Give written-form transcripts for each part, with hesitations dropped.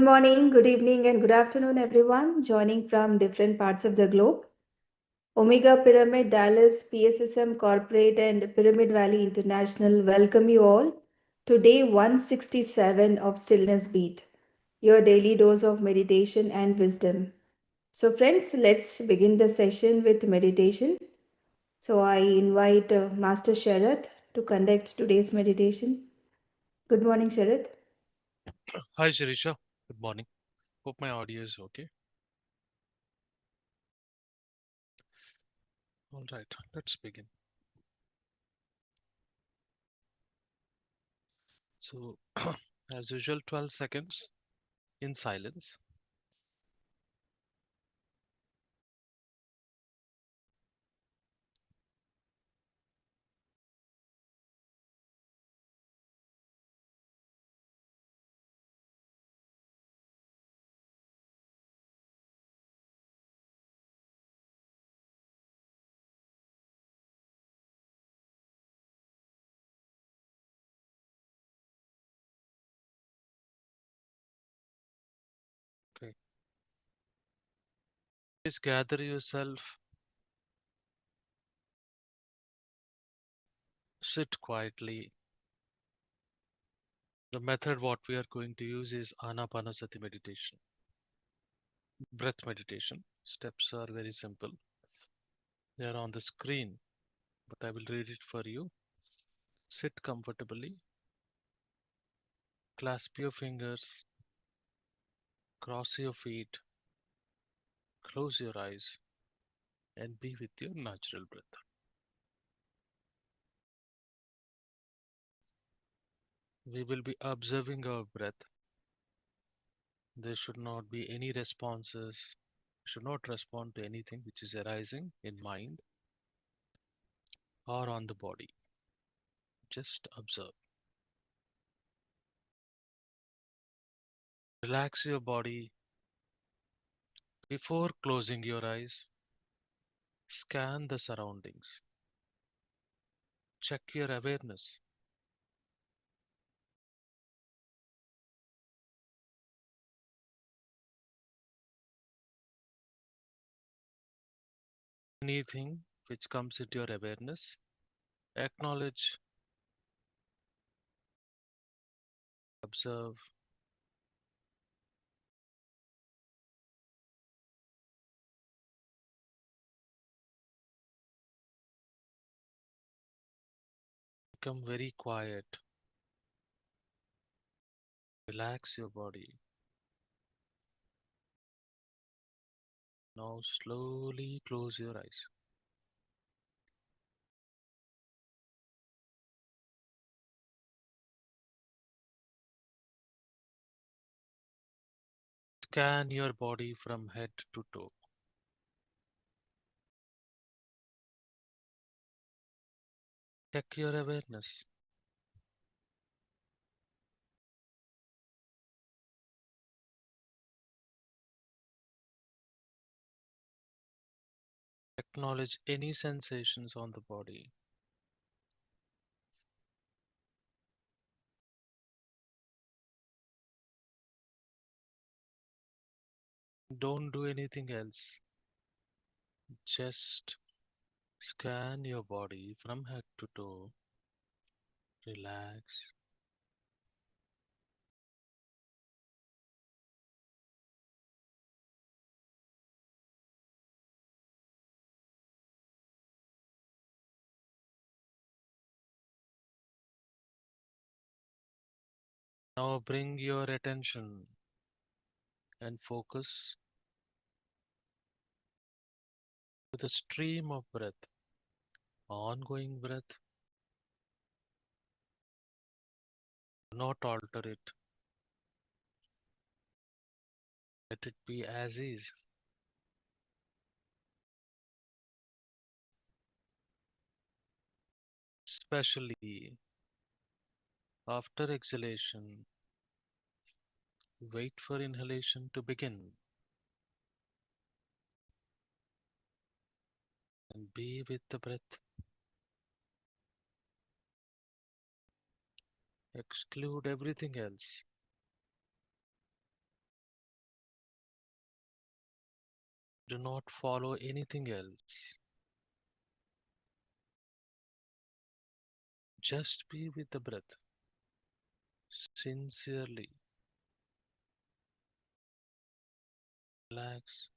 Good morning, good evening, and good afternoon, everyone joining from different parts of the globe. Omega Pyramid, Dallas, PSSM Corporate, and Pyramid Valley International welcome you all to day 167 of Stillness Beat, your daily dose of meditation and wisdom. So, friends, let's begin the session with meditation. So, I invite Master Sharath to conduct today's meditation. Good morning, Sharath. Hi Shirisha, good morning. Hope my audio is okay. All right, let's begin. So, as usual, 12 seconds in silence. Okay, please gather yourself, sit quietly. The method what we are going to use is Ana-Pana-Sati Meditation, breath meditation. Steps are very simple. They are on the screen, but I will read it for you. Sit comfortably, clasp your fingers, cross your feet, close your eyes, and be with your natural breath. We will be observing our breath. There should not be any responses, should not respond to anything which is arising in mind or on the body. Just observe. Relax your body before closing your eyes. Scan the surroundings. Check your awareness. Anything which comes into your awareness, acknowledge, observe, become very quiet. Relax your body. Now slowly close your eyes. Scan your body from head to toe. Check your awareness. Acknowledge any sensations on the body. Don't do anything else. Just scan your body from head to toe. Relax. Now bring your attention and focus to the stream of breath, ongoing breath. Do not alter it. Let it be as is. Especially after exhalation, wait for inhalation to begin and be with the breath. Exclude everything else. Do not follow anything else. Just be with the breath sincerely. Relax.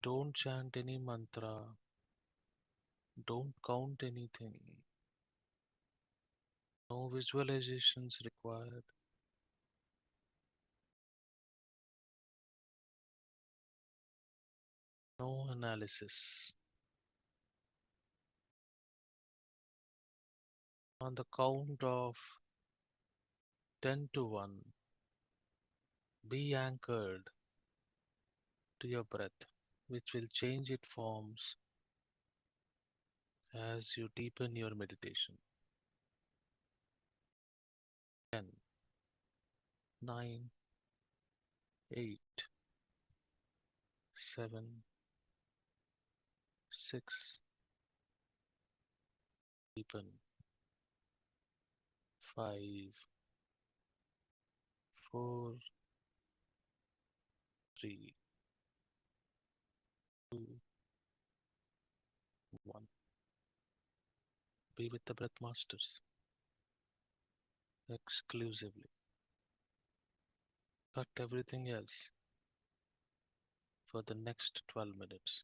Don't chant any mantra. Don't count anything. No visualizations required. No analysis. On the count of 10 to 1, be anchored to your breath, which will change its forms as you deepen your meditation. 10, 9, 8, 7, 6, deepen. 5, 4, 3, 2, 1. Be with the breath masters exclusively. Cut everything else for the next 12 minutes.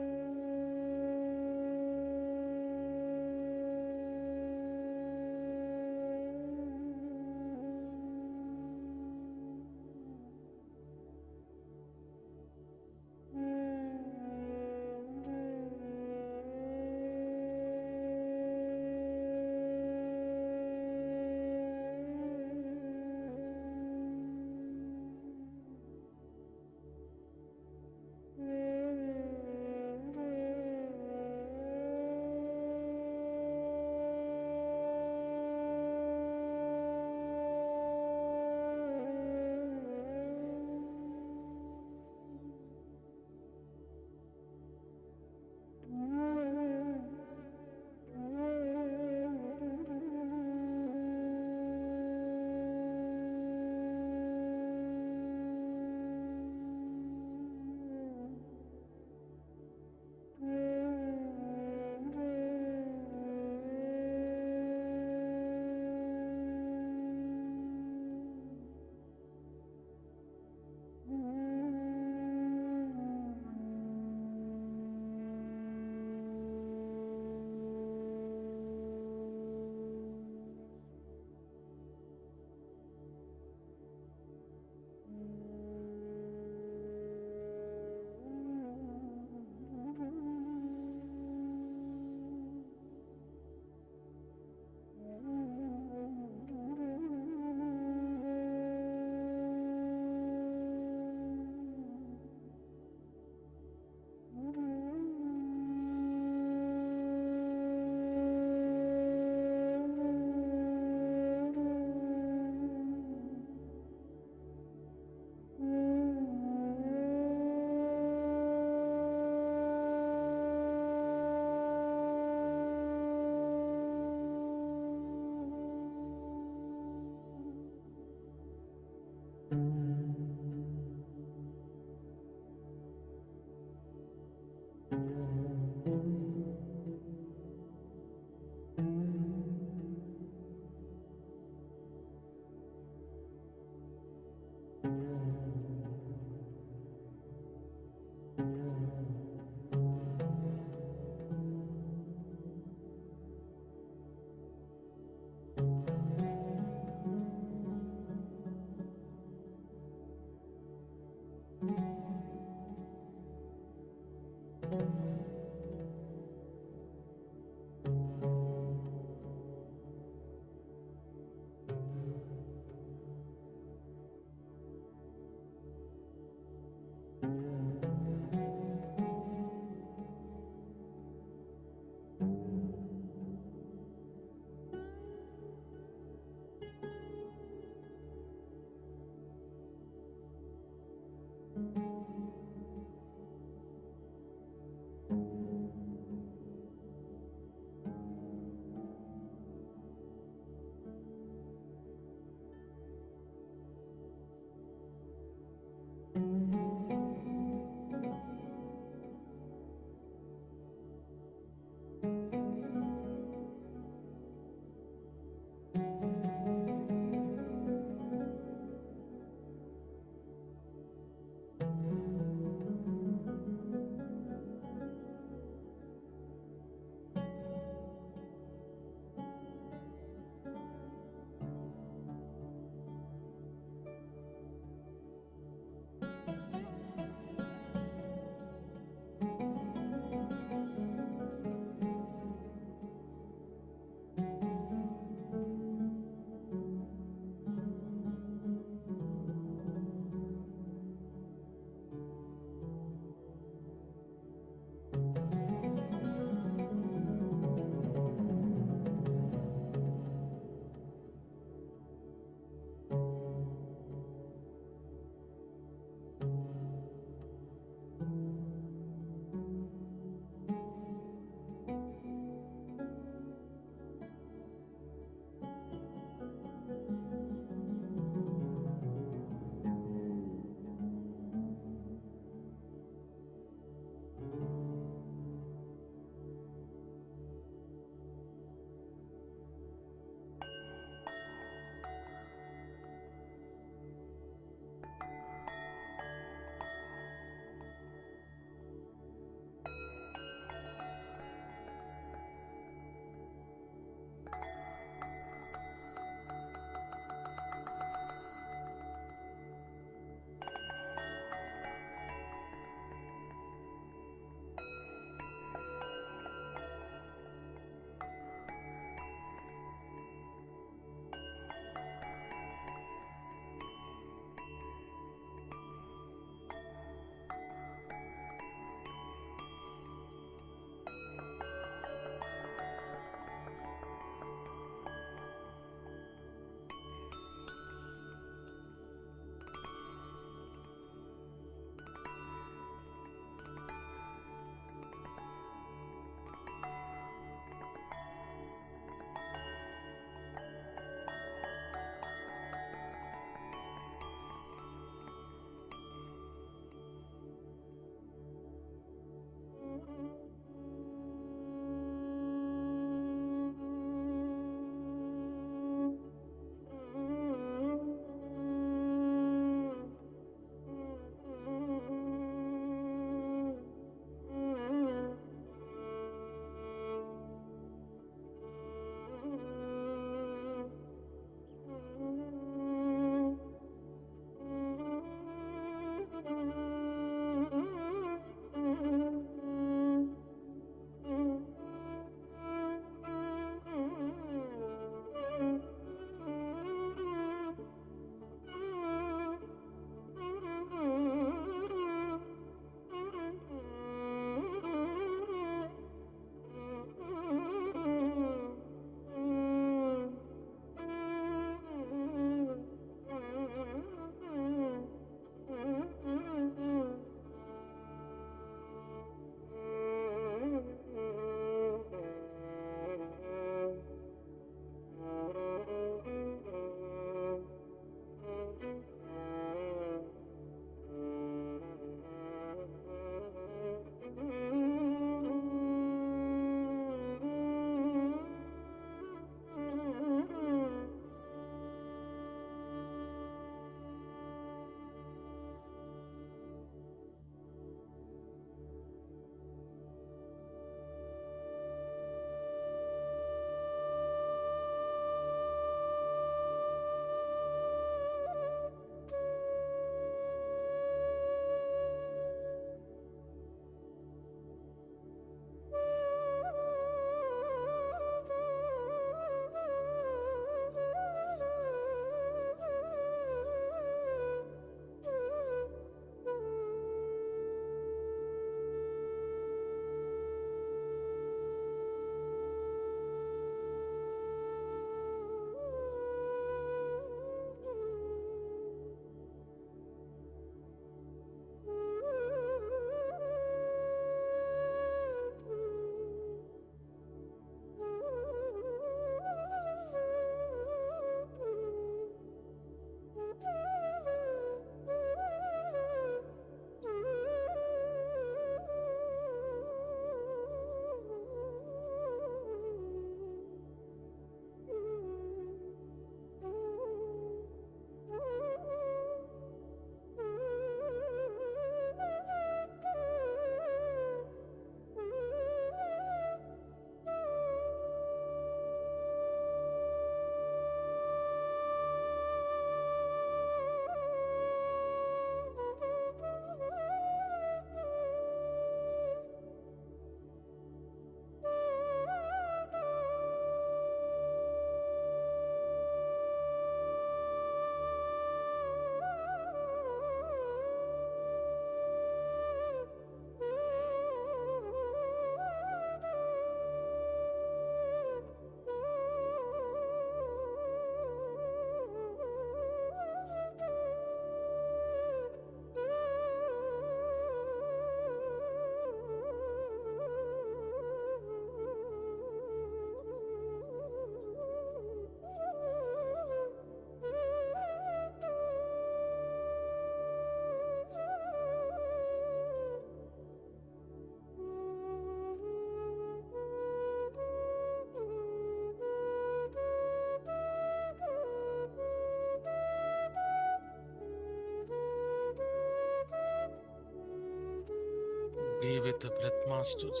Be with the breath masters.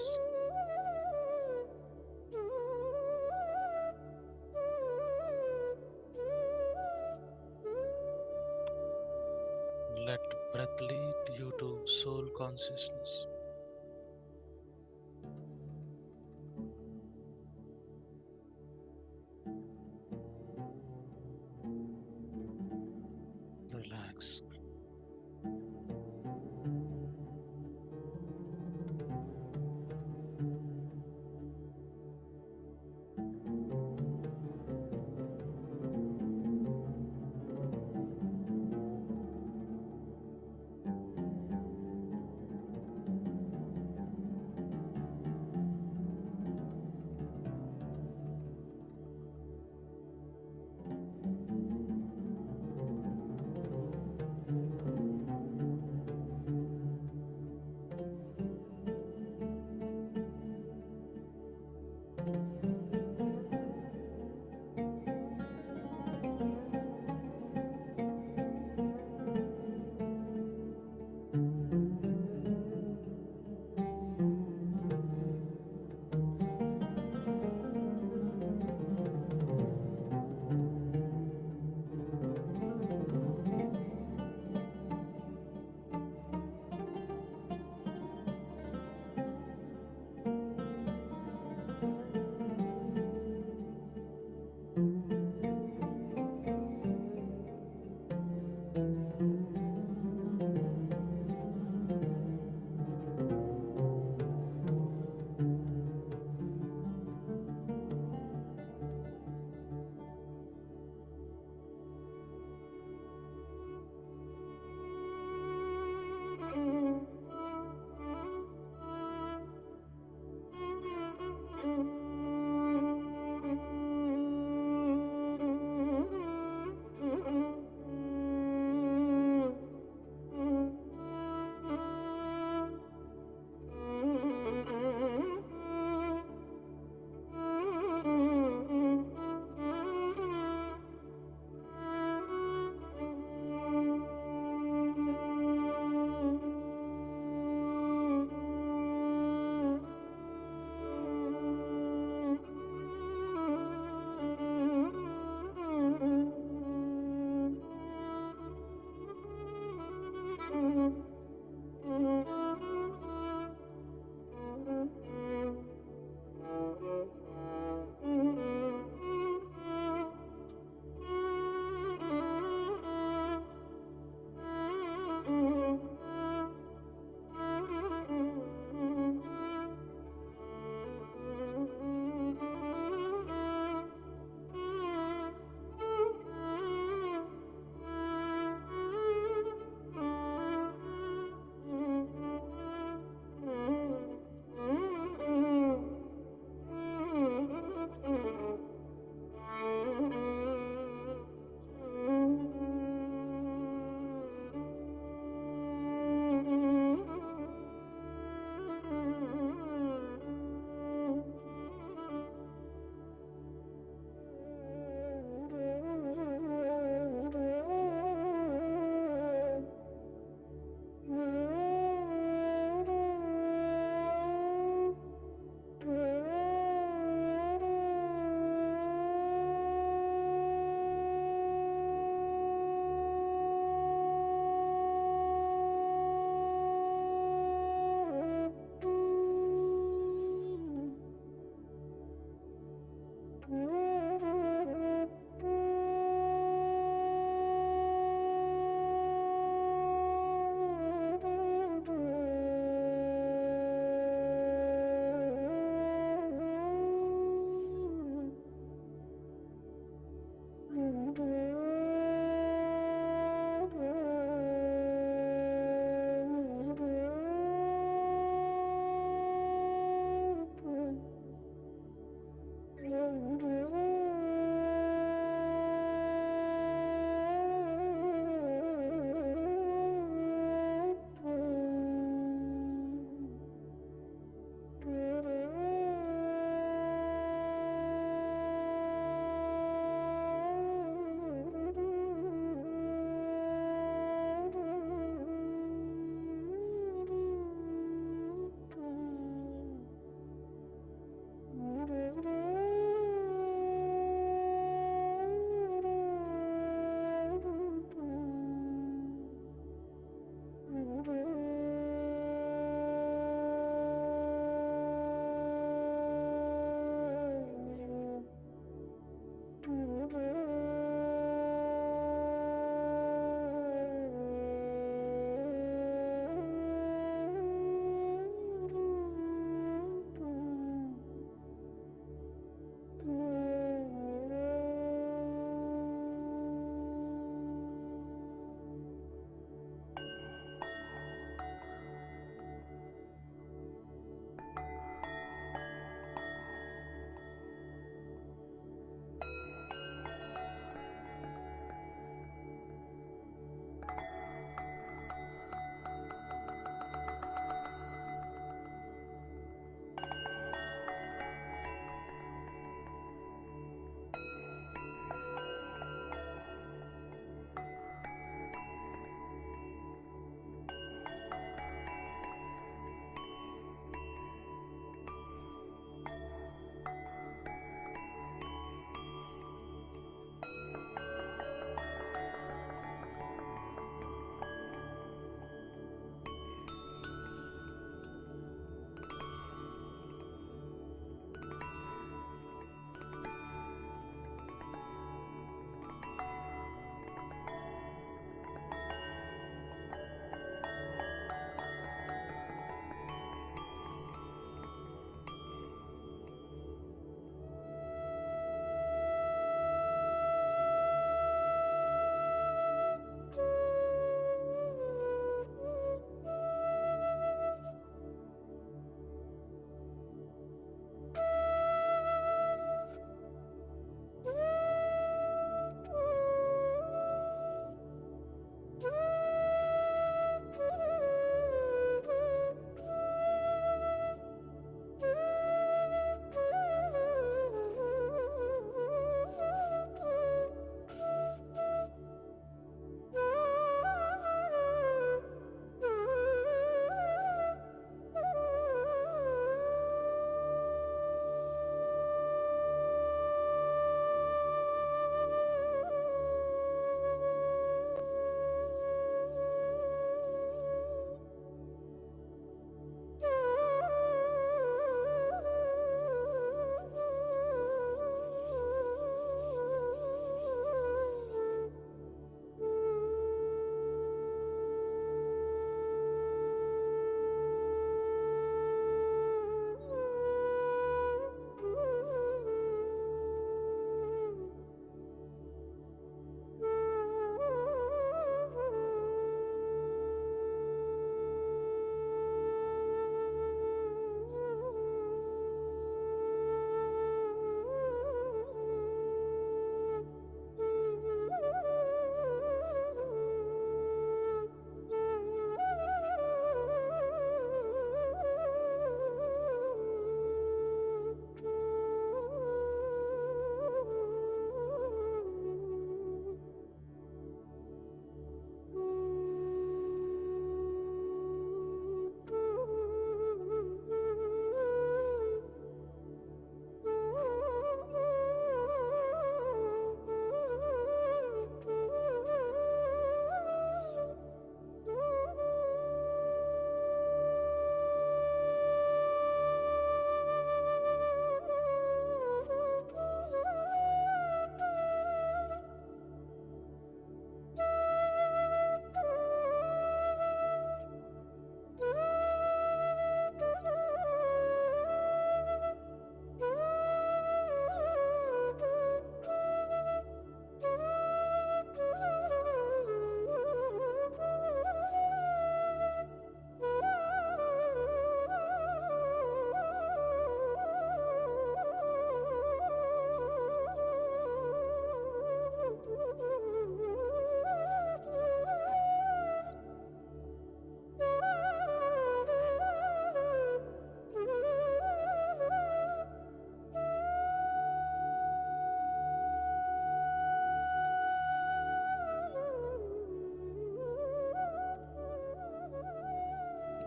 Let breath lead you to soul consciousness. Relax.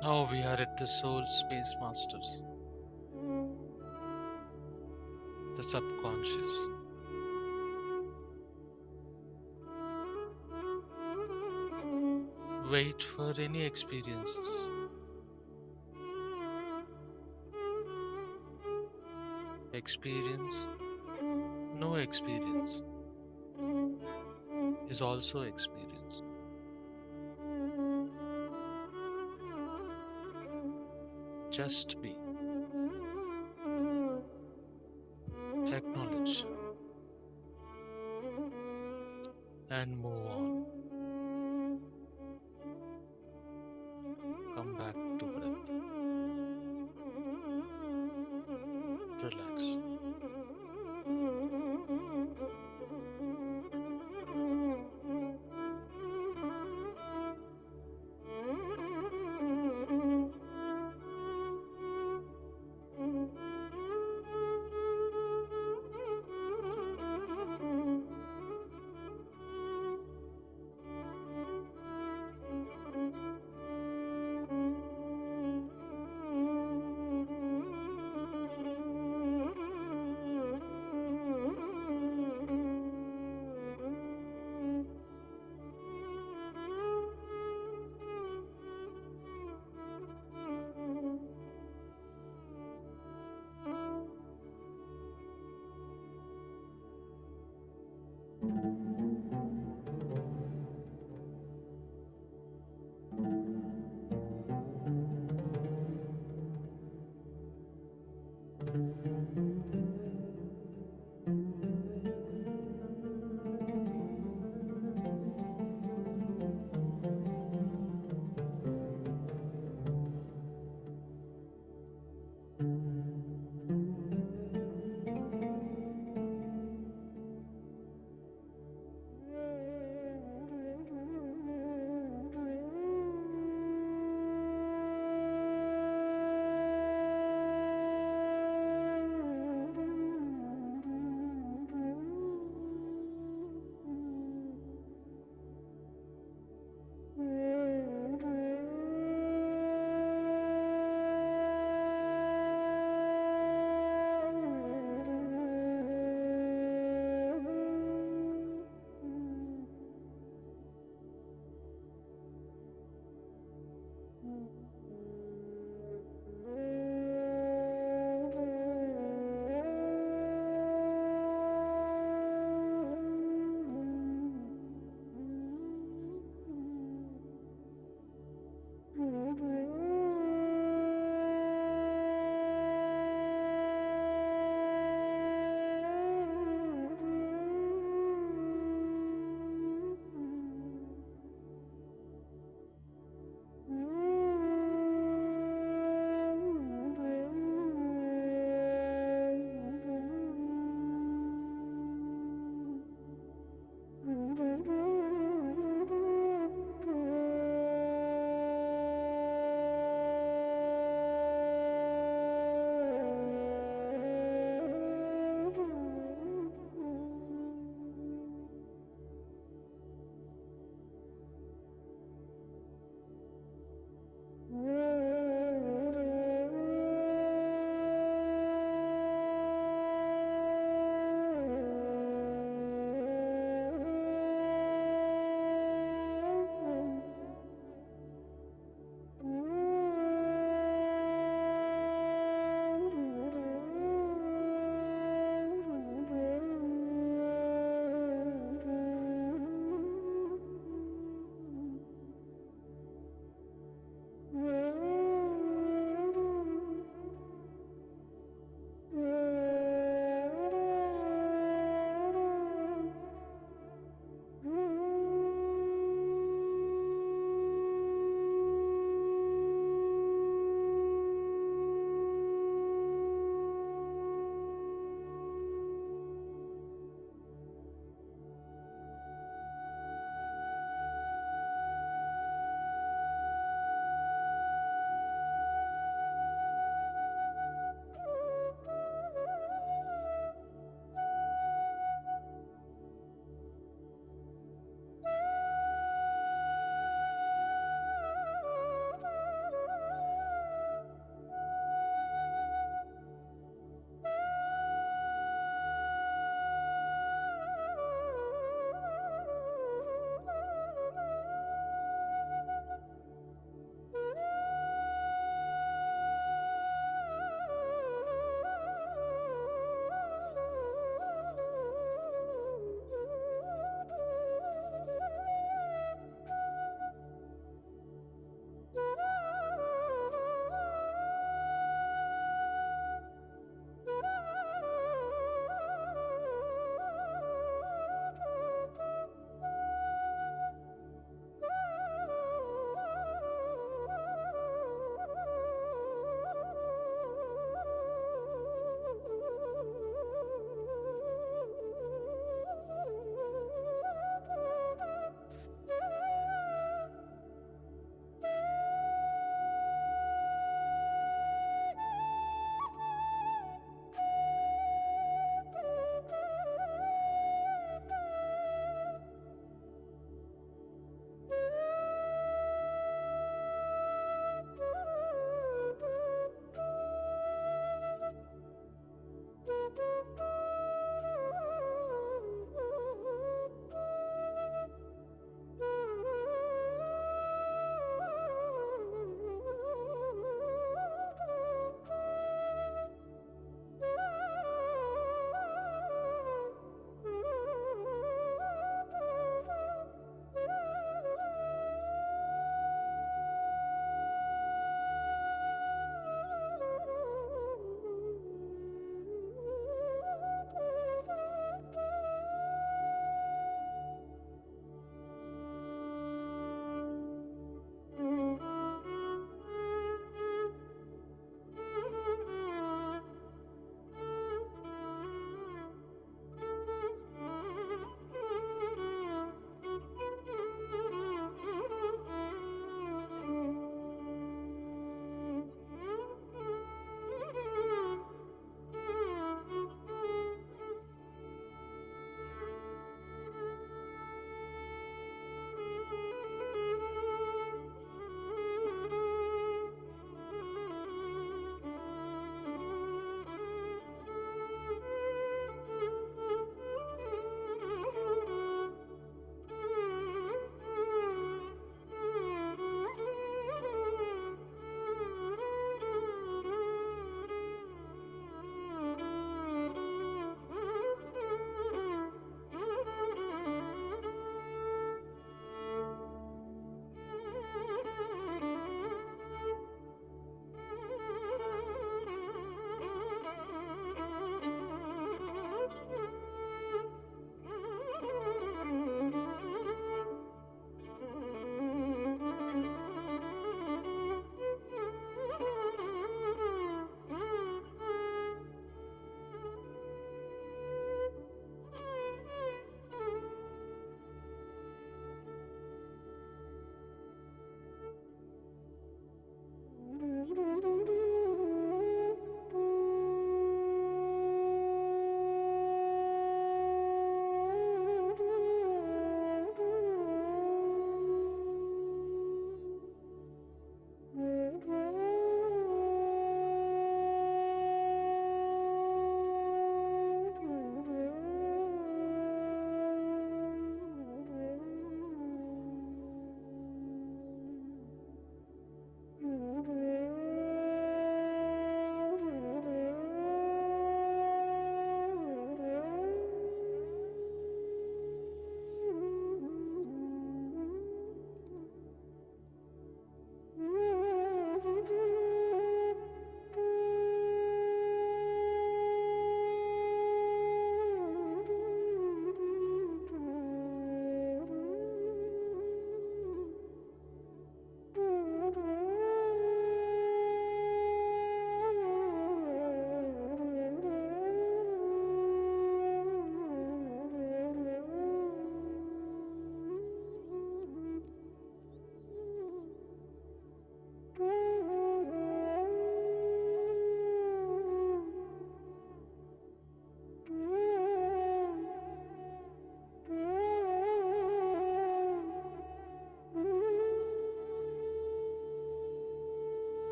Now we are at the soul space masters, the subconscious. Wait for any experiences. Experience, no experience is also experience. Just be, acknowledge, and move on. Come back to breath. Relax.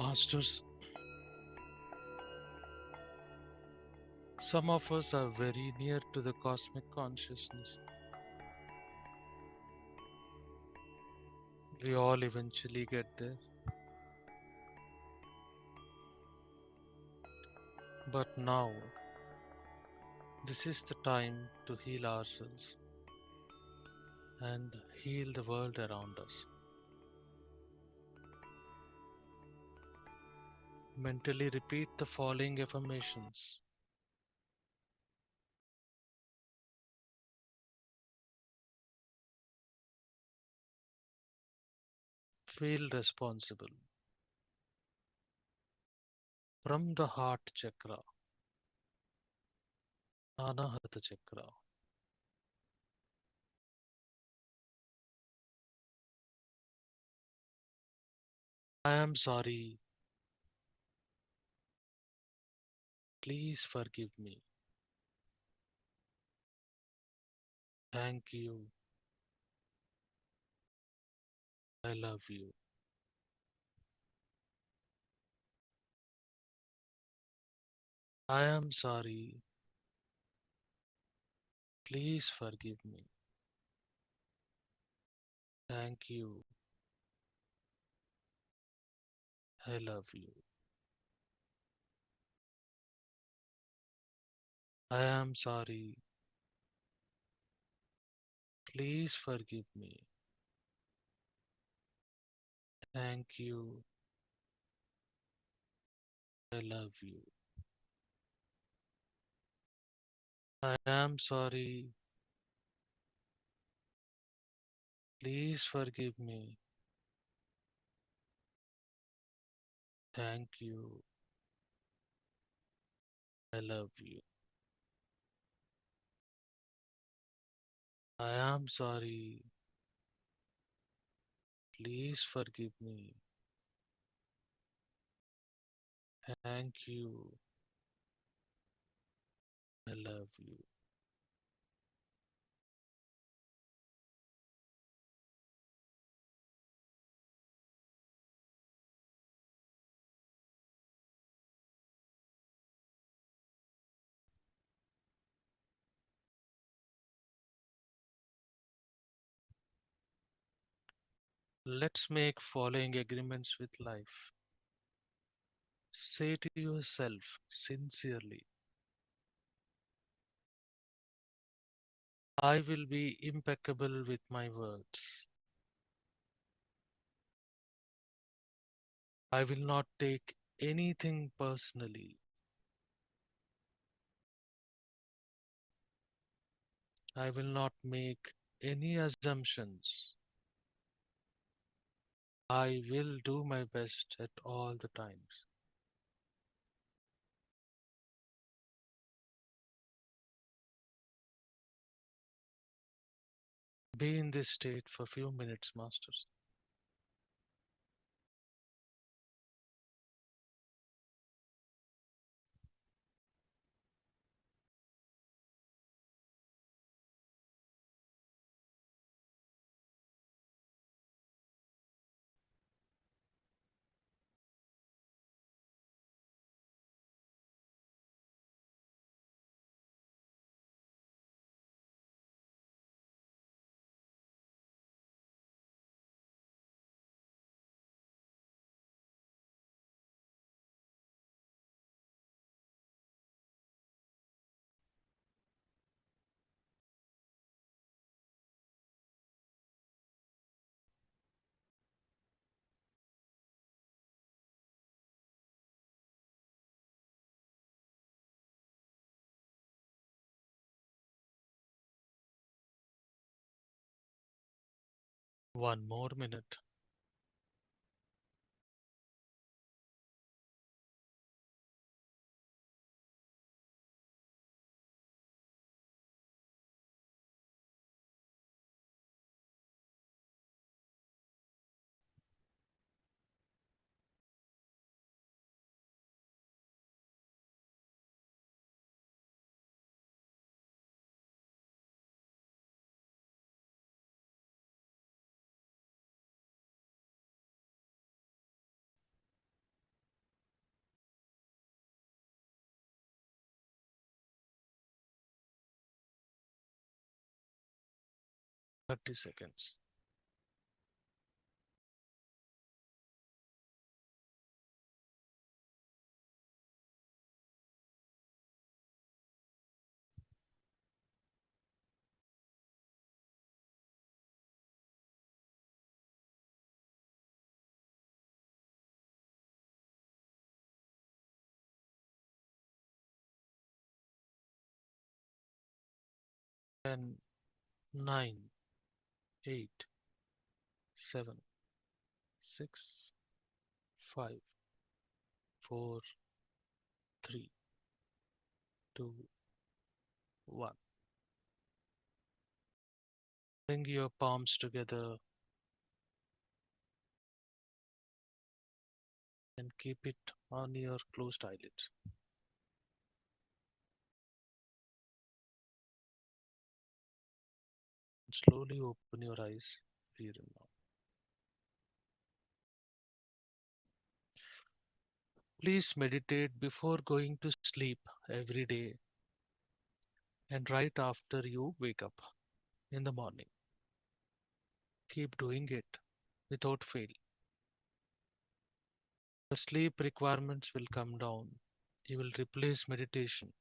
Masters, some of us are very near to the cosmic consciousness. We all eventually get there. But now, this is the time to heal ourselves and heal the world around us. Mentally repeat the following affirmations. Feel responsible. From the heart chakra, Anahata chakra. I am sorry. Please forgive me. Thank you. I love you. I am sorry. Please forgive me. Thank you. I love you. I am sorry. Please forgive me. Thank you. I love you. I am sorry. Please forgive me. Thank you. I love you. I am sorry. Please forgive me. Thank you. I love you. Let's make following agreements with life. Say to yourself sincerely, I will be impeccable with my words. I will not take anything personally. I will not make any assumptions. I will do my best at all the times. Be in this state for a few minutes, masters. One more minute. 30 seconds. Ten, 9, 8, 7, 6, 5, 4, 3, 2, 1. Bring your palms together and keep it on your closed eyelids. Slowly open your eyes here and now. Please meditate before going to sleep every day and right after you wake up in the morning. Keep doing it without fail. The sleep requirements will come down. You will replace meditation,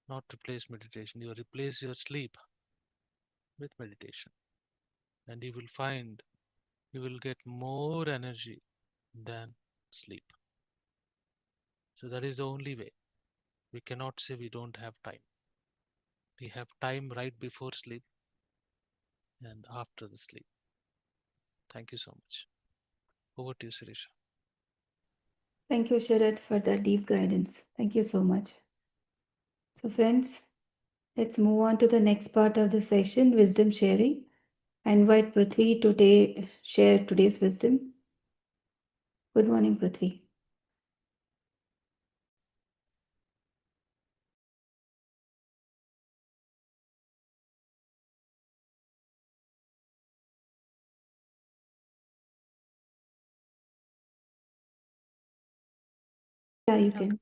not replace meditation. You replace your sleep with meditation, and you will find you will get more energy than sleep. So that is the only way. We cannot say we don't have time. We have time right before sleep and after the sleep. Thank you so much. Over to you, Sirisha. Thank you, Sharad, for the deep guidance. Thank you so much. So, friends, let's move on to the next part of the session, wisdom sharing. I invite Prithvi to share today's wisdom. Good morning, Prithvi. Yeah, you can.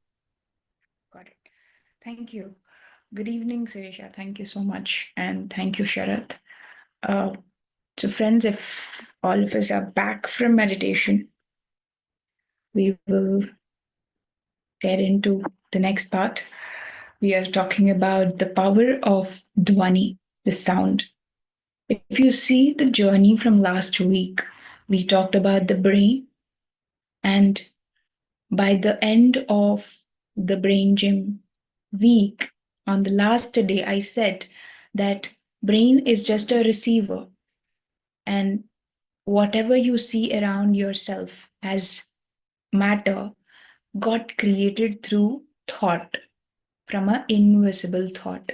Got it. Thank you. Good evening, Sirisha. Thank you so much. And thank you, Sharath. So, friends, if all of us are back from meditation, we will get into the next part. We are talking about the power of Dhwani, the sound. If you see the journey from last week, we talked about the brain, and by the end of the brain gym week, on the last day, I said that brain is just a receiver, and whatever you see around yourself as matter got created through thought, from an invisible thought.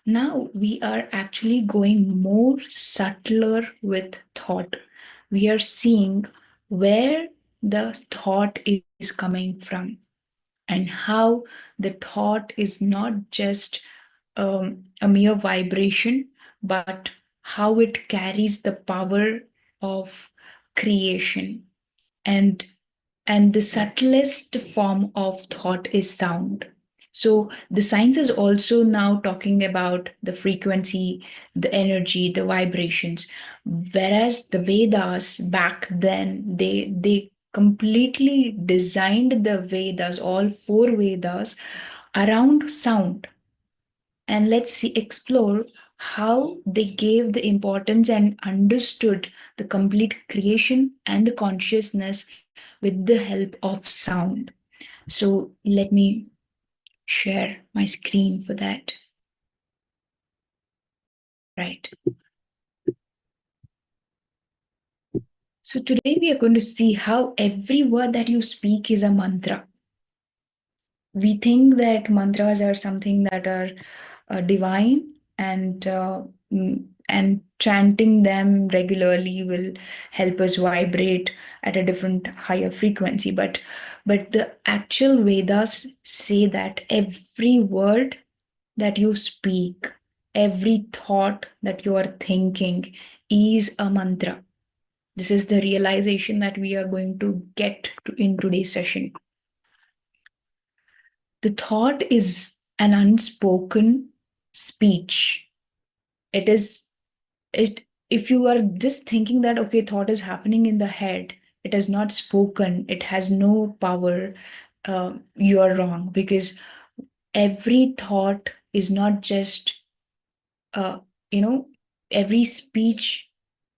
Now we are actually going more subtler with thought. We are seeing where the thought is coming from and how the thought is not just a mere vibration, but how it carries the power of creation. And the subtlest form of thought is sound. So the science is also now talking about the frequency, the energy, the vibrations. Whereas the Vedas back then, they completely designed the Vedas, all four Vedas, around sound. And let's see, explore how they gave the importance and understood the complete creation and the consciousness with the help of sound. So let me share my screen for that. Right. So today we are going to see how every word that you speak is a mantra. We think that mantras are something that are divine, and chanting them regularly will help us vibrate at a different higher frequency. But the actual Vedas say that every word that you speak, every thought that you are thinking is a mantra. This is the realization that we are going to get in today's session. The thought is an unspoken speech. It is if you are just thinking that, okay, thought is happening in the head, it is not spoken, it has no power, you are wrong, because every thought is not just, uh, you know, every speech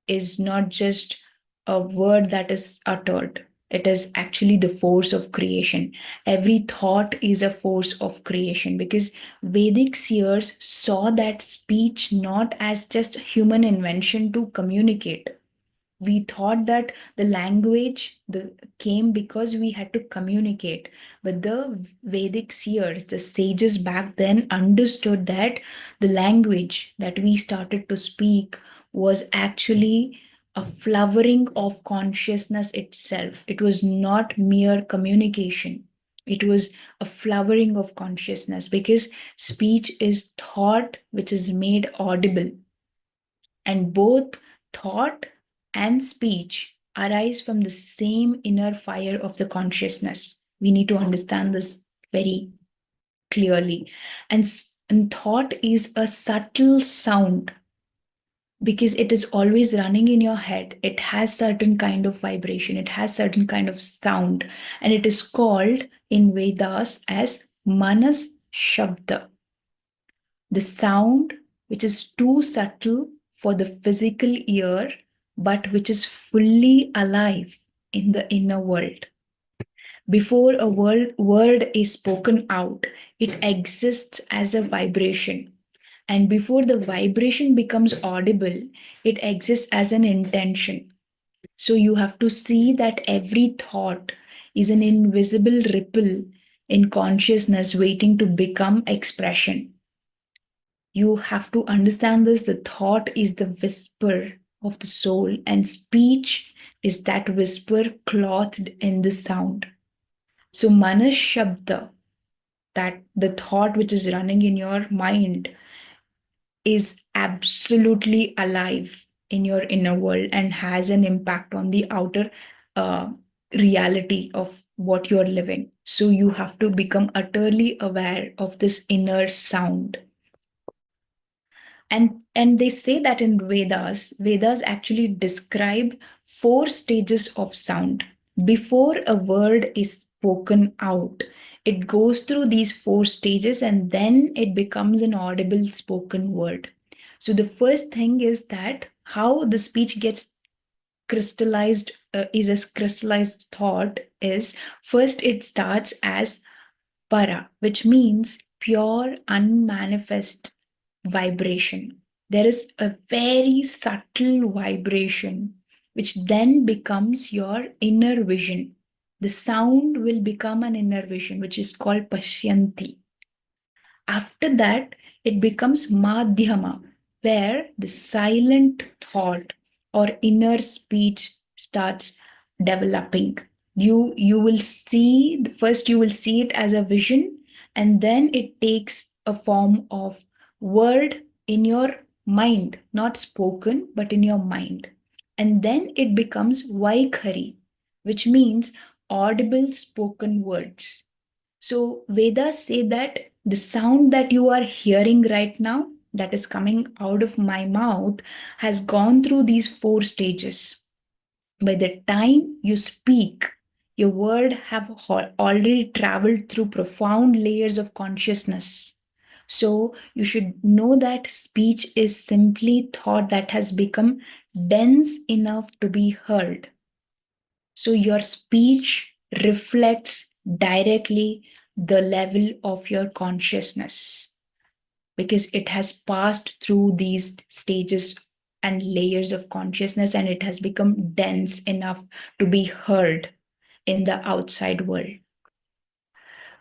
is not just a word that is uttered. It is actually the force of creation. Every thought is a force of creation, because Vedic seers saw that speech not as just human invention to communicate. We thought that the language came because we had to communicate. But the Vedic seers, the sages back then, understood that the language that we started to speak was actually a flowering of consciousness itself. It was not mere communication. It was a flowering of consciousness, because speech is thought which is made audible. And both thought and speech arise from the same inner fire of the consciousness. We need to understand this very clearly. And thought is a subtle sound, because it is always running in your head. It has certain kind of vibration, it has certain kind of sound, and it is called in Vedas as Manas Shabda, the sound which is too subtle for the physical ear, but which is fully alive in the inner world. Before a word is spoken out, it exists as a vibration. And before the vibration becomes audible, it exists as an intention. So you have to see that every thought is an invisible ripple in consciousness waiting to become expression. You have to understand this. The thought is the whisper of the soul, and speech is that whisper clothed in the sound. So, Manas Shabda, that the thought which is running in your mind, is absolutely alive in your inner world and has an impact on the outer uh, reality of what you're living. So, you have to become utterly aware of this inner sound. And they say that in Vedas actually describe 4 stages of sound. Before a word is spoken out, it goes through these 4 stages, and then it becomes an audible spoken word. So the first thing is that how the speech gets crystallized, is a crystallized thought, is first it starts as para, which means pure unmanifest vibration. There is a very subtle vibration which then becomes your inner vision. The sound will become an inner vision, which is called Pashyanti. After that, it becomes Madhyama, where the silent thought or inner speech starts developing. You will see, first you will see it as a vision, and then it takes a form of word in your mind, not spoken, but in your mind. And then it becomes Vaikhari, which means audible spoken words. So Vedas say that the sound that you are hearing right now, that is coming out of my mouth, has gone through these 4 stages. By the time you speak, your word have already traveled through profound layers of consciousness. So you should know that speech is simply thought that has become dense enough to be heard. So your speech reflects directly the level of your consciousness, because it has passed through these stages and layers of consciousness, and it has become dense enough to be heard in the outside world.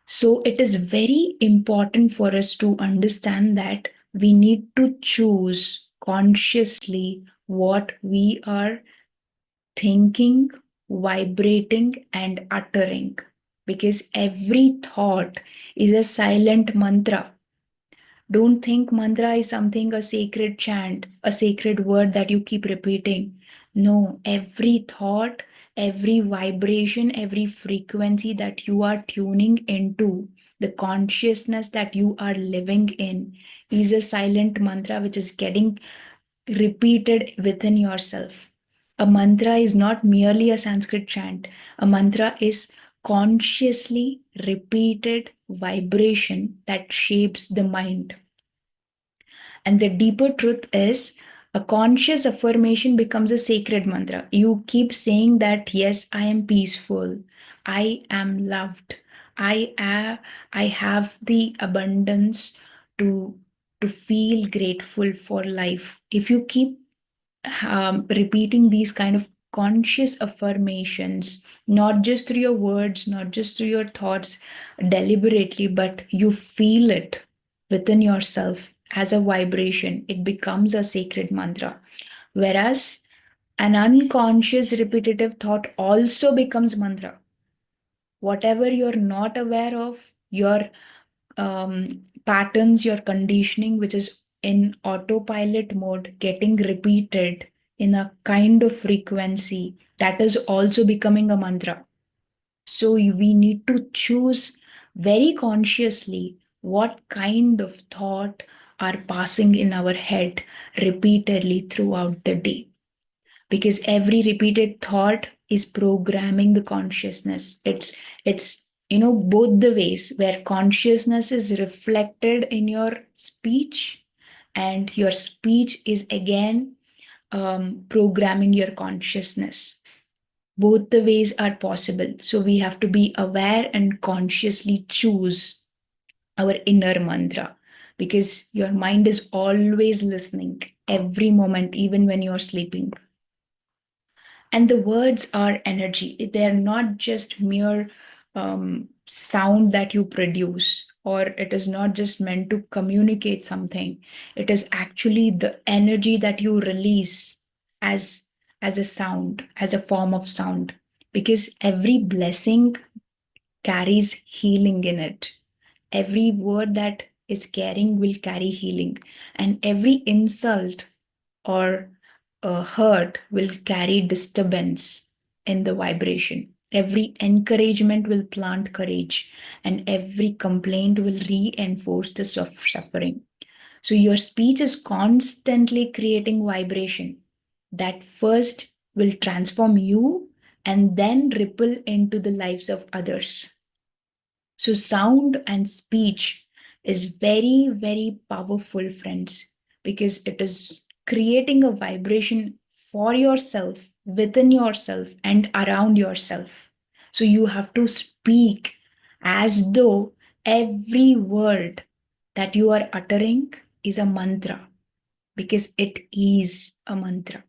So it is very important for us to understand that we need to choose consciously what we are thinking, vibrating, and uttering, because every thought is a silent mantra. Don't think mantra is something, a sacred chant, a sacred word that you keep repeating. No, every thought, every vibration, every frequency that you are tuning into, the consciousness that you are living in, is a silent mantra which is getting repeated within yourself. A mantra is not merely a Sanskrit chant. A mantra is consciously repeated vibration that shapes the mind. And the deeper truth is, a conscious affirmation becomes a sacred mantra. You keep saying that, yes, I am peaceful, I am loved, I have the abundance to, to feel grateful for life. If you keep repeating these kind of conscious affirmations, not just through your words, not just through your thoughts deliberately, but you feel it within yourself as a vibration, it becomes a sacred mantra. Whereas an unconscious repetitive thought also becomes mantra. Whatever you're not aware of, your patterns, your conditioning, which is in autopilot mode, getting repeated in a kind of frequency, that is also becoming a mantra. So we need to choose very consciously what kind of thought are passing in our head repeatedly throughout the day. Because every repeated thought is programming the consciousness. It's both the ways where consciousness is reflected in your speech, and your speech is again programming your consciousness. Both the ways are possible. So we have to be aware and consciously choose our inner mantra, because your mind is always listening every moment, even when you're sleeping. And the words are energy. They're not just mere sound that you produce, or it is not just meant to communicate something. It is actually the energy that you release as a sound, as a form of sound. Because every blessing carries healing in it. Every word that is carrying will carry healing, and every insult or hurt will carry disturbance in the vibration. Every encouragement will plant courage, and every complaint will reinforce the suffering. So your speech is constantly creating vibration that first will transform you and then ripple into the lives of others. So sound and speech is very, very powerful, friends, because it is creating a vibration for yourself, within yourself, and around yourself. So you have to speak as though every word that you are uttering is a mantra, because it is a mantra.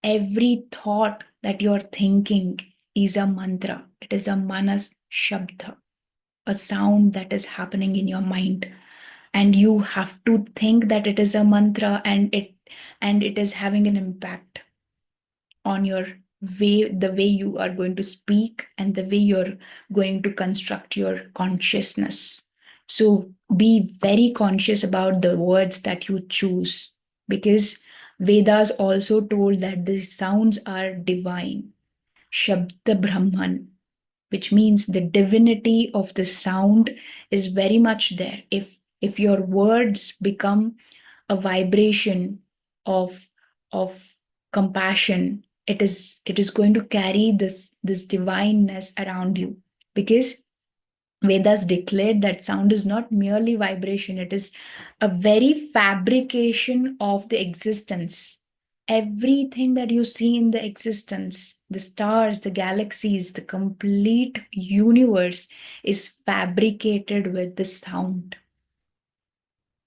Every thought that you're thinking is a mantra. It is a manas shabda, a sound that is happening in your mind, and you have to think that it is a mantra, and it is having an impact on your way, the way you are going to speak and the way you're going to construct your consciousness. So be very conscious about the words that you choose, because Vedas also told that these sounds are divine. Shabda Brahman, which means the divinity of the sound is very much there. If your words become a vibration of compassion, it is going to carry this divineness around you, because Vedas declared that sound is not merely vibration, it is a very fabrication of the existence. Everything that you see in the existence, the stars, the galaxies, the complete universe is fabricated with the sound.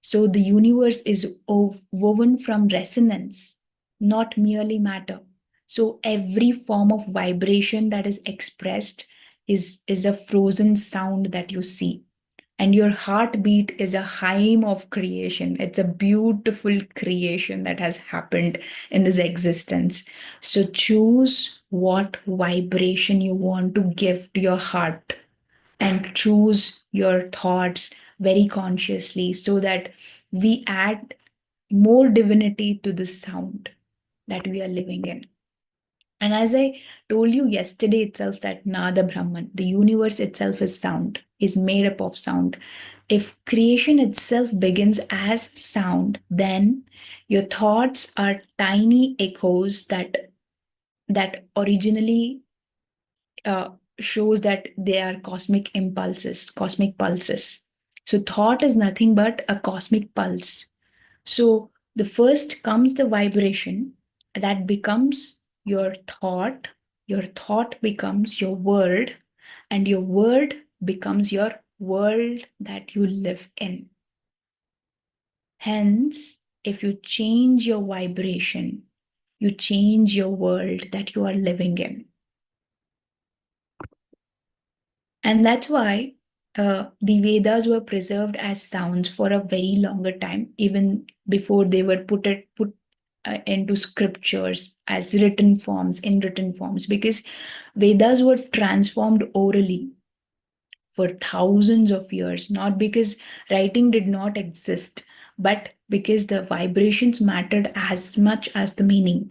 So the universe is woven from resonance, not merely matter. So every form of vibration that is expressed is a frozen sound that you see. And your heartbeat is a hymn of creation. It's a beautiful creation that has happened in this existence. So choose what vibration you want to give to your heart, and choose your thoughts very consciously, so that we add more divinity to the sound that we are living in. And as I told you yesterday itself, that Nada Brahman, the universe itself is sound, is made up of sound. if creation itself begins as sound, then your thoughts are tiny echoes that originally shows that they are cosmic impulses, cosmic pulses. So thought is nothing but a cosmic pulse. So the first comes the vibration that becomes your thought becomes your word, and your word becomes your world that you live in. Hence, if you change your vibration, you change your world that you are living in. And that's why the Vedas were preserved as sounds for a very longer time, even before they were put into scriptures as written forms, in written forms, because Vedas were transformed orally for thousands of years, not because writing did not exist, but because the vibrations mattered as much as the meaning.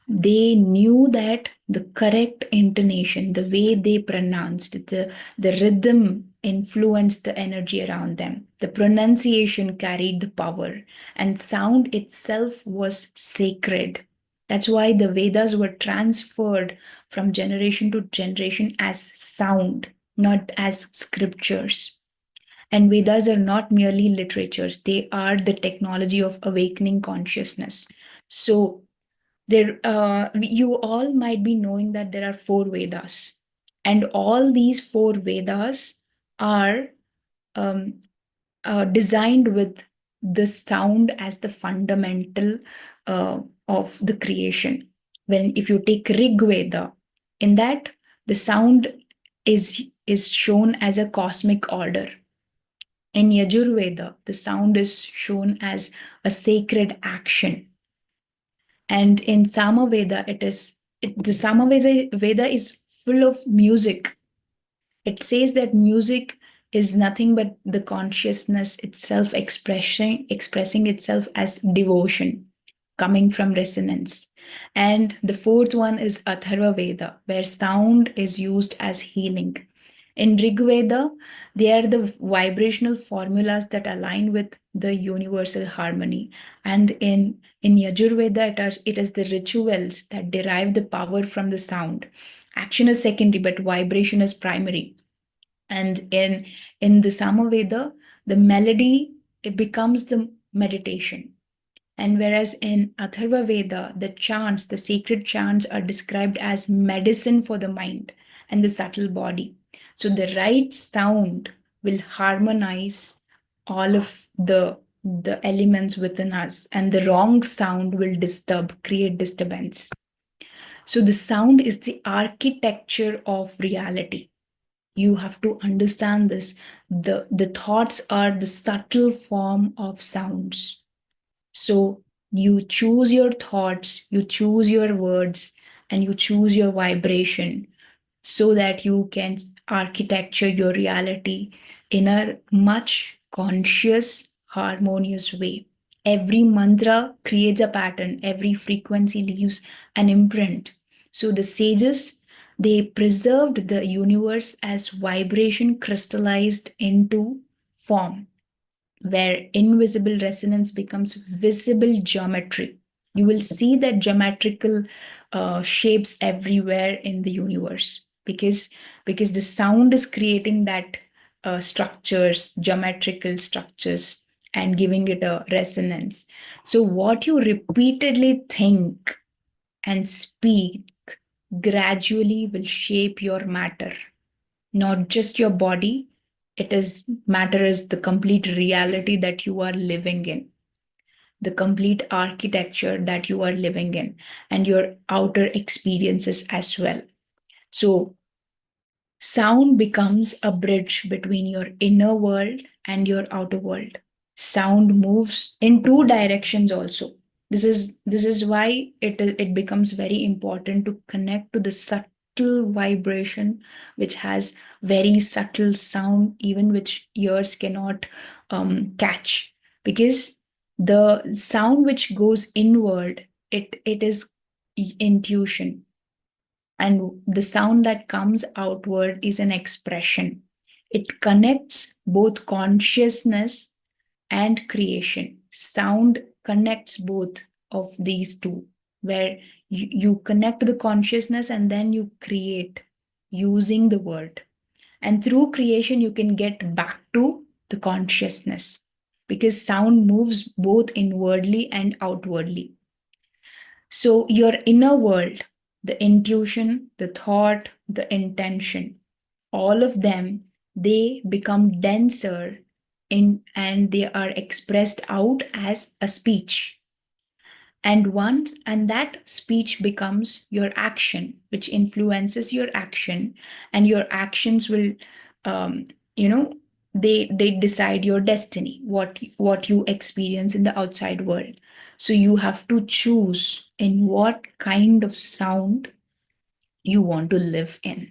They knew that the correct intonation, the way they pronounced, the rhythm influenced the energy around them. The pronunciation carried the power, and sound itself was sacred. That's why the Vedas were transferred from generation to generation as sound, not as scriptures. And Vedas are not merely literatures, they are the technology of awakening consciousness. So, you all might be knowing that there are 4 Vedas, and all these 4 Vedas are um, designed with the sound as the fundamental of the creation. When if you take Rig Veda, in that the sound is shown as a cosmic order. In Yajurveda, the sound is shown as a sacred action. And in Samaveda, the Samaveda is full of music. It says that music is nothing but the consciousness itself expressing itself as devotion, coming from resonance. And the fourth one is Atharva Veda, where sound is used as healing. In Rig Veda, they are the vibrational formulas that align with the universal harmony. And in Yajurveda, it is the rituals that derive the power from the sound. Action is secondary, but vibration is primary. And in the Samaveda, the melody, it becomes the meditation. And whereas in Atharva Veda, the chants, the sacred chants, are described as medicine for the mind and the subtle body. So the right sound will harmonize all of the elements within us, and the wrong sound will create disturbance. So the sound is the architecture of reality. You have to understand this. The thoughts are the subtle form of sounds. So you choose your thoughts, you choose your words, and you choose your vibration so that you can architecture your reality in a much conscious, harmonious way. Every mantra creates a pattern, every frequency leaves an imprint. So the sages, they preserved the universe as vibration crystallized into form, where invisible resonance becomes visible geometry. You will see that geometrical shapes everywhere in the universe, because the sound is creating that structures, geometrical structures, and giving it a resonance. So what you repeatedly think and speak gradually will shape your matter, not just your body. It is matter is the complete reality that you are living in, the complete architecture that you are living in, and your outer experiences as well. So sound becomes a bridge between your inner world and your outer world. Sound moves in 2 directions also. This is why it becomes very important to connect to the subtle vibration, which has very subtle sound, even which ears cannot catch, because the sound which goes inward, it is intuition, and the sound that comes outward is an expression. It connects both consciousness and creation. Sound connects both of these two, where you connect the consciousness and then you create using the word. And through creation, you can get back to the consciousness, because sound moves both inwardly and outwardly. So your inner world, the intuition, the thought, the intention, all of them, they become denser and they are expressed out as a speech. And that speech becomes your action, which influences your action, and your actions will you know they decide your destiny, what you experience in the outside world. So you have to choose in what kind of sound you want to live in,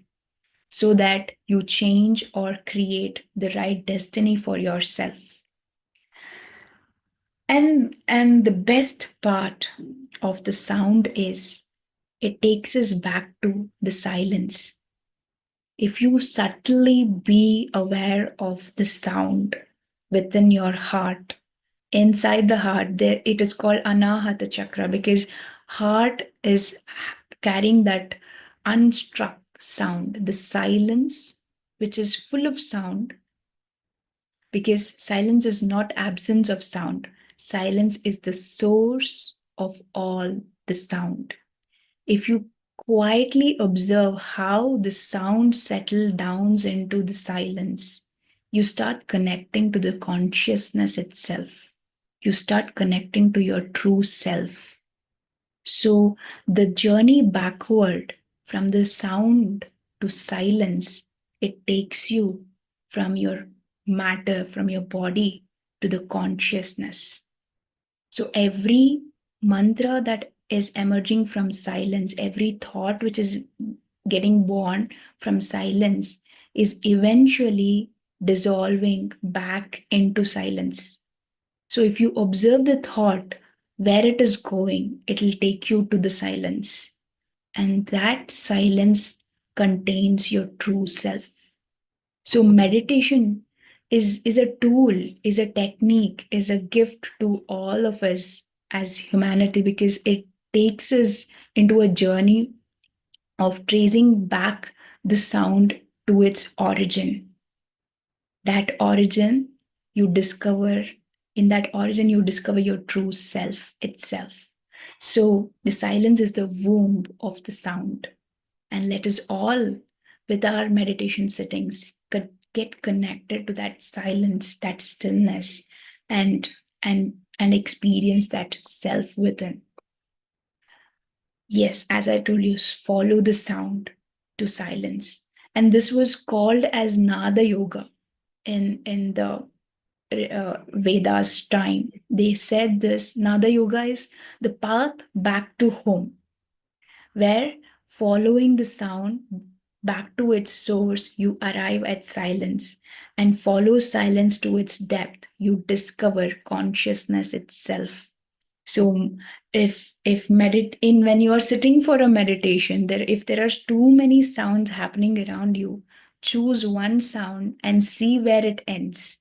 so that you change or create the right destiny for yourself. And the best part of the sound is it takes us back to the silence. If you subtly be aware of the sound within your heart, inside the heart, there it is called Anahata Chakra, because heart is carrying that unstruck sound, the silence, which is full of sound, because silence is not absence of sound. Silence is the source of all the sound. If you quietly observe how the sound settles down into the silence, you start connecting to the consciousness itself. You start connecting to your true self. So the journey backward from the sound to silence, it takes you from your matter, from your body to the consciousness. So every mantra that is emerging from silence, every thought which is getting born from silence is eventually dissolving back into silence. So if you observe the thought, where it is going, it will take you to the silence. And that silence contains your true self. So meditation is a tool, is a technique, is a gift to all of us as humanity, because it takes us into a journey of tracing back the sound to its origin. That origin you discover, in that origin you discover your true self itself. So the silence is the womb of the sound. And let us all, with our meditation settings, get connected to that silence, that stillness, and experience that self within. Yes, as I told you, follow the sound to silence. And this was called as Nada Yoga in the Vedas time. They said this Nada Yoga is the path back to home, where following the sound back to its source, you arrive at silence, and follow silence to its depth, you discover consciousness itself. So if when you are sitting for a meditation, if there are too many sounds happening around you, choose one sound and see where it ends.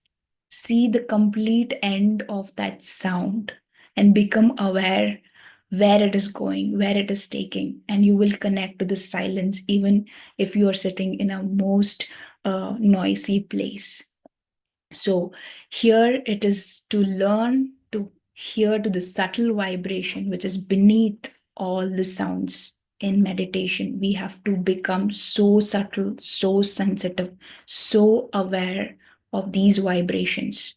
See the complete end of that sound and become aware where it is going, where it is taking, and you will connect to the silence even if you are sitting in a most noisy place. So here it is to learn to hear to the subtle vibration which is beneath all the sounds. In meditation, we have to become so subtle, so sensitive, so aware of these vibrations.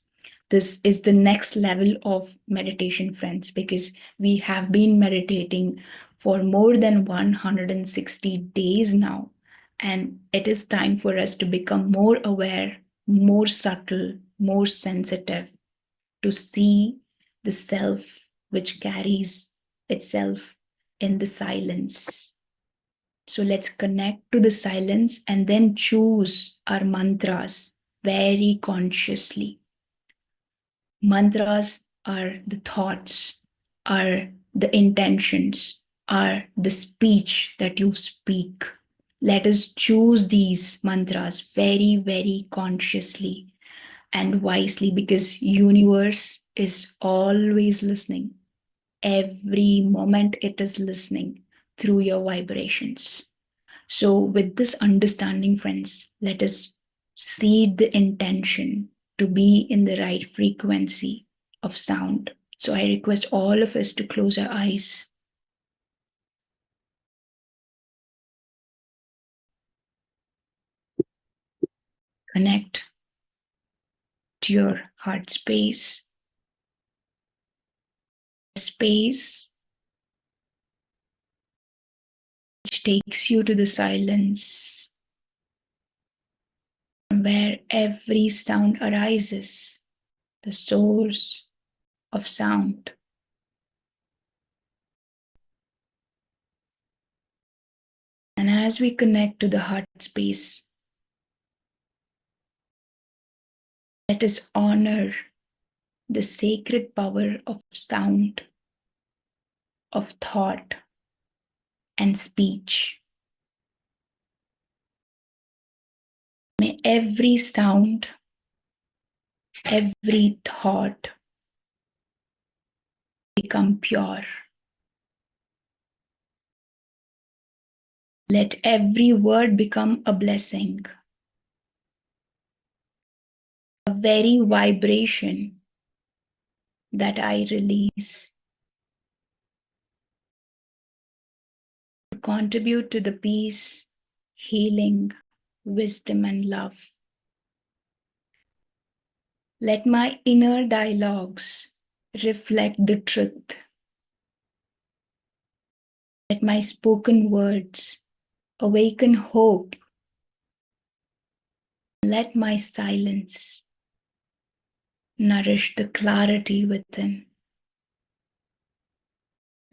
This is the next level of meditation, friends, because we have been meditating for more than 160 days now. And it is time for us to become more aware, more subtle, more sensitive, to see the self which carries itself in the silence. So let's connect to the silence and then choose our mantras very consciously. Mantras are the thoughts, are the intentions, are the speech that you speak. Let us choose these mantras very, very consciously. and wisely, because universe is always listening. Every moment it is listening through your vibrations. So with this understanding, friends, let us seed the intention to be in the right frequency of sound. So I request all of us to close our eyes. Connect to your heart space. Space which takes you to the silence where every sound arises, the source of sound. And as we connect to the heart space, let us honor the sacred power of sound, of thought, and speech. May every sound, every thought become pure. Let every word become a blessing, a very vibration that I release to contribute to the peace, healing, wisdom, and love. Let my inner dialogues reflect the truth. Let my spoken words awaken hope. Let my silence nourish the clarity within.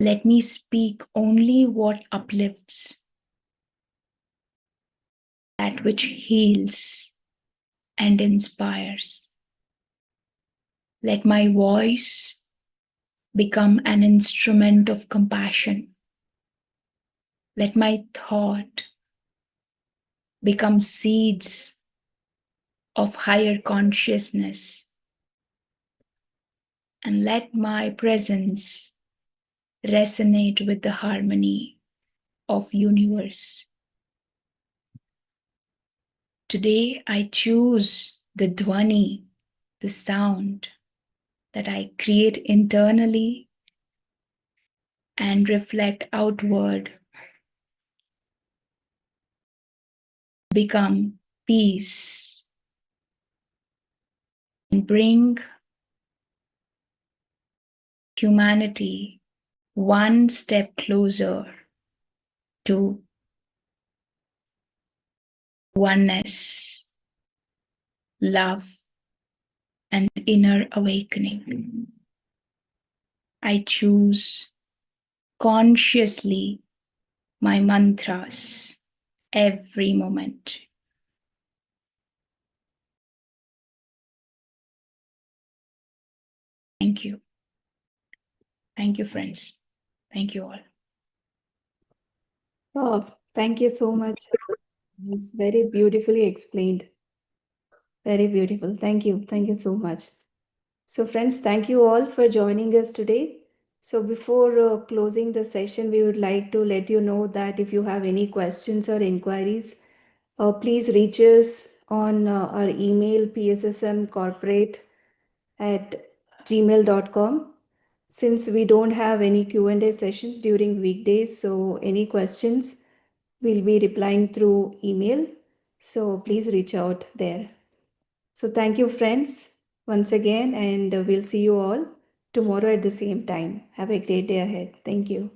Let me speak only what uplifts, that which heals and inspires. Let my voice become an instrument of compassion. Let my thought become seeds of higher consciousness. And let my presence resonate with the harmony of universe. Today I choose the Dhwani, the sound that I create internally and reflect outward, become peace, and bring humanity one step closer to oneness, love, and inner awakening. I choose consciously my mantras every moment. Thank you. Thank you, friends. Thank you all. Oh, thank you so much. It was very beautifully explained. Very beautiful. Thank you. Thank you so much. So, friends, thank you all for joining us today. So, before closing the session, we would like to let you know that if you have any questions or inquiries, please reach us on our email pssmcorporate@gmail.com. Since we don't have any Q&A sessions during weekdays, so any questions we'll be replying through email. So please reach out there. So thank you, friends, once again, and we'll see you all tomorrow at the same time. Have a great day ahead. Thank you.